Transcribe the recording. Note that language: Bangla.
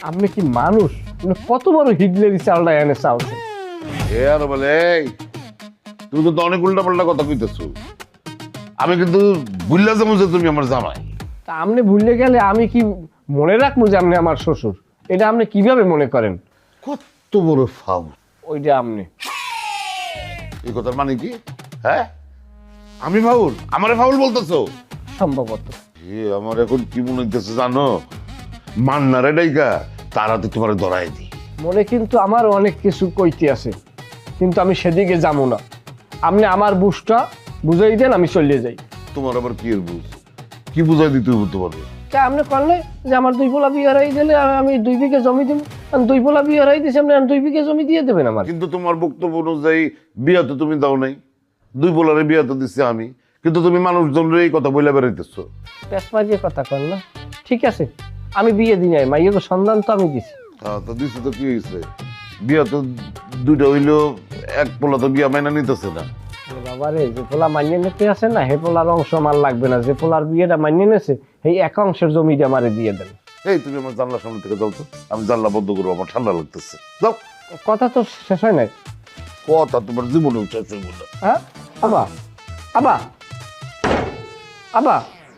আপনি কি মানুষ? আপনি কত বড় হিটলারি চালটা এনে চালছেন। এ আর বলে এই, তুমি কিন্তু অনেক উল্টা পাল্টা কথা কইতেছো। আমি কিন্তু বুঝলা যাবো যে তুমি আমার জামাই। তা আপনি ভুলে গেলে আমি কি মনে রাখবো যে আপনি আমার শ্বশুর? এটা আপনি কিভাবে মনে করেন? কত বড় ফাউল! ওইটা আপনি এই কথার মানে কি? হ্যাঁ, আমি ফাউল? আমারে ফাউল বলতেছো? সম্ভবত। আমার এখন কি মনে হইতেছে জানো? মান্নারে ডাইকা তারাতে তোমার ধরাই দি। মনে কিন্তু আমার অনেক কিছু কইতে আছে, কিন্তু আমি সেদিকে যাবো না। আপনি আমার বুঝটা বুঝাই দেন, আমি চলে যাই। তোমার আবার কি এর বুঝ? কি বুঝাই দিতে হবে তোমার? তা আপনি করলে যে আমার 2 পোলা বিয়ে হারাই দিলে আমি 2 বিঘা জমি দেবো। 2 পোলা বিয়ে হারাই দিয়েছি, আপনি 2 বিঘা জমি দিয়ে দেবেন আমার। কিন্তু তোমার বক্তব্য অনুযায়ী বিয়া তো তুমি দাও নাই, 2 পোলারে বিয়া তো দিচ্ছি আমি, কিন্তু তুমি মানুষজনের এই কথা বলে বেড়াইতেছো। পেশপাজিয়ে কথা কর না। ঠিক আছে, আমি বিয়ে দিই নাই, মাইয়ের সন্ধান তো আমি দিছি। তো দিচ্ছি তো কি হয়েছে? বিয়া তো 2টা হইলো, এক পোলা তো বিয়া মাইনা নিতেছে না। বাবা রে, যে পোলা মানিয়ে নিতে আছে না, হে পোলার অংশ আমার লাগবে না। যে পোলার বিয়েটা মানিয়ে নিয়েছে, এই এক অংশের জমিটা আমারে দিয়ে দেন। এই তুমি আমার জানলার সামনে থেকে যাও তো, আমি জানলা বন্ধ করবো, আমার ঠান্ডা লাগতেছে। যাও। কথা তো শেষ হয় নাই। কথা তোমার জীবনে উঠে বললো। হ্যাঁ, আবা আবা আবা